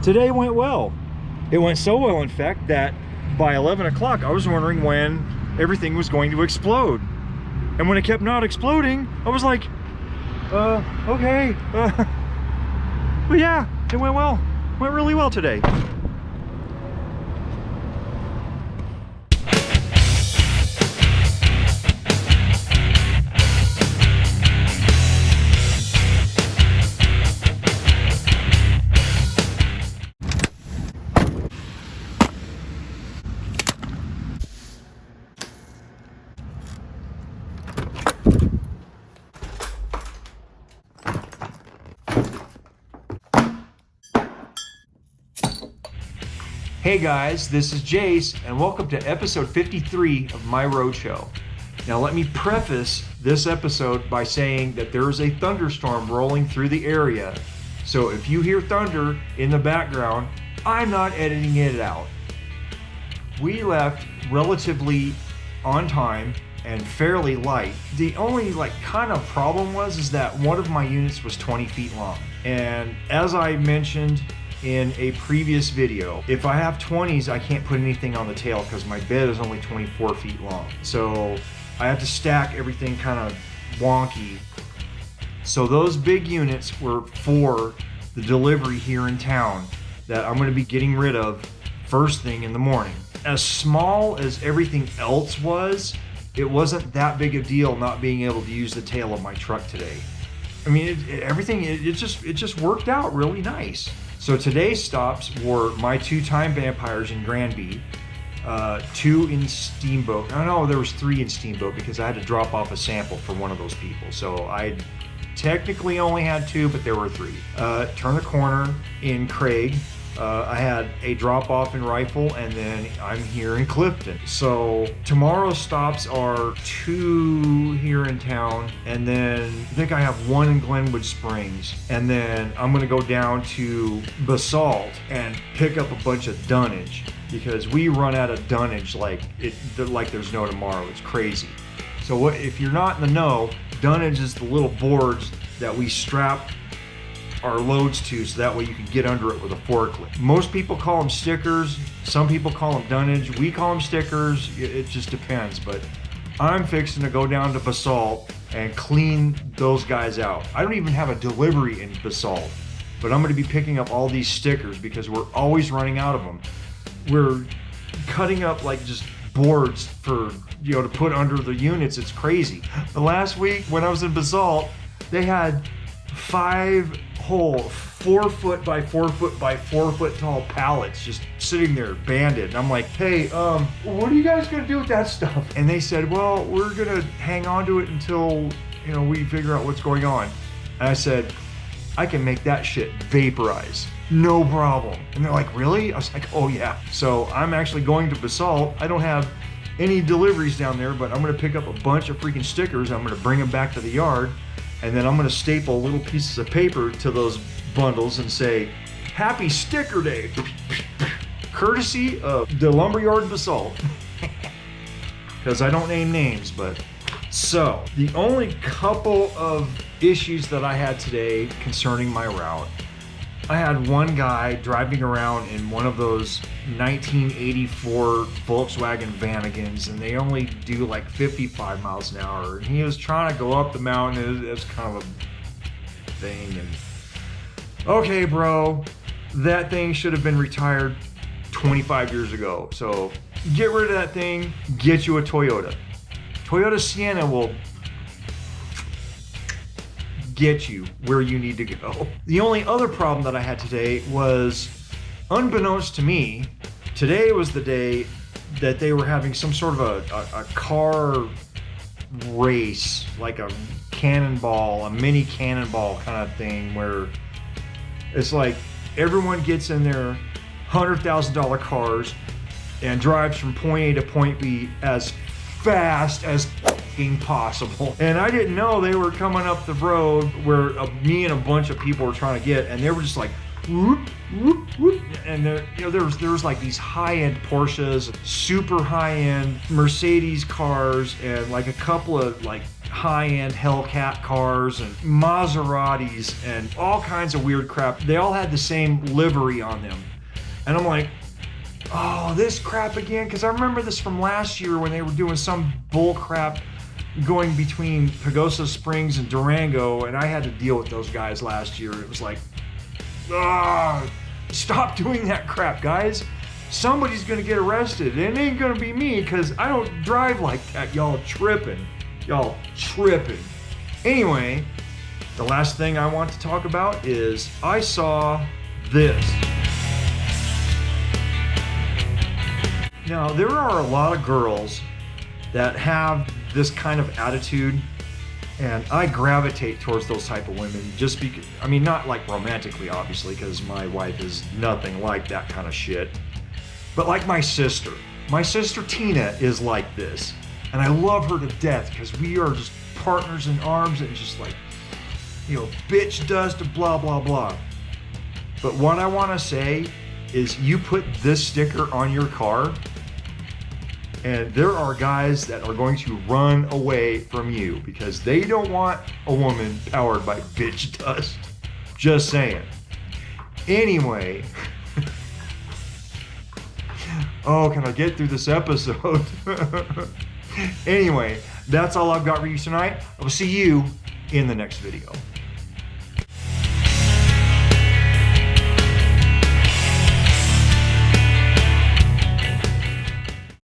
Today went well. It went so well, in fact, that by 11 o'clock, I was wondering when everything was going to explode. And when it kept not exploding, I was like, okay. But yeah, it went well. Went really well today. Hey guys, this is Jace, and welcome to episode 53 of my roadshow. Now let me preface this episode by saying that there is a thunderstorm rolling through the area, so if you hear thunder in the background, I'm not editing it out. We left relatively on time and fairly light. The only kind of problem is that one of my units was 20 feet long, and as I mentioned in a previous video, if I have 20s, I can't put anything on the tail because my bed is only 24 feet long. So I have to stack everything kind of wonky. So those big units were for the delivery here in town that I'm going to be getting rid of first thing in the morning. As small as everything else was, it wasn't that big a deal not being able to use the tail of my truck today. I mean, it just worked out really nice. So today's stops were my 2-time vampires in Granby, 2 in Steamboat. I know there was 3 in Steamboat because I had to drop off a sample for one of those people. So I technically only had 2, but there were 3. Turn the corner in Craig. I had a drop off in Rifle, and then I'm here in Clifton. So tomorrow's stops are 2 here in town, and then I think I have 1 in Glenwood Springs, and then I'm gonna go down to Basalt and pick up a bunch of dunnage because we run out of dunnage like there's no tomorrow. It's crazy. So if you're not in the know, dunnage is the little boards that we strap our loads to, so that way you can get under it with a forklift. Most people call them stickers, some people call them dunnage, we call them stickers, it just depends. But I'm fixing to go down to Basalt and clean those guys out. I don't even have a delivery in Basalt, but I'm going to be picking up all these stickers because we're always running out of them. We're cutting up just boards for, to put under the units. It's crazy. The last week when I was in Basalt, they had 5 whole 4 foot by 4 foot by 4 foot tall pallets just sitting there banded. And I'm like, hey, what are you guys gonna do with that stuff? And they said, well, we're gonna hang on to it until, we figure out what's going on. And I said, I can make that shit vaporize. No problem. And they're like, really? I was like, oh yeah. So I'm actually going to Basalt. I don't have any deliveries down there, but I'm gonna pick up a bunch of freaking stickers. I'm gonna bring them back to the yard. And then I'm going to staple little pieces of paper to those bundles and say, Happy Sticker Day, courtesy of the Lumberyard Basalt. Because I don't name names, but... So, the only couple of issues that I had today concerning my route, I had one guy driving around in one of those 1984 Volkswagen Vanagons, and they only do 55 miles an hour. And he was trying to go up the mountain. It was kind of a thing. And okay, bro, that thing should have been retired 25 years ago. So get rid of that thing. Get you a Toyota. Toyota Sienna will get you where you need to go. The only other problem that I had today was, unbeknownst to me, today was the day that they were having some sort of a car race, like a cannonball, a mini cannonball kind of thing, where it's like everyone gets in their $100,000 cars and drives from point A to point B as fast as possible. And I didn't know they were coming up the road where me and a bunch of people were trying to get, and they were just like whoop, whoop, whoop. And there was these high-end Porsches, super high-end Mercedes cars, and a couple of high-end Hellcat cars and Maseratis and all kinds of weird crap. They all had the same livery on them. And I'm like, oh, this crap again? Because I remember this from last year when they were doing some bull crap going between Pagosa Springs and Durango, and I had to deal with those guys last year. It was like, stop doing that crap, guys. Somebody's gonna get arrested. It ain't gonna be me, because I don't drive like that. Y'all tripping. Anyway, the last thing I want to talk about is I saw this. Now, there are a lot of girls that have this kind of attitude, and I gravitate towards those type of women just because, I mean, not like romantically, obviously, because my wife is nothing like that kind of shit, but like my sister. My sister Tina is like this, and I love her to death because we are just partners in arms and just like, you know, bitch dust, blah, blah, blah. But what I want to say is you put this sticker on your car, and there are guys that are going to run away from you because they don't want a woman powered by bitch dust. Just saying. Anyway. Oh, can I get through this episode? Anyway, that's all I've got for you tonight. I will see you in the next video.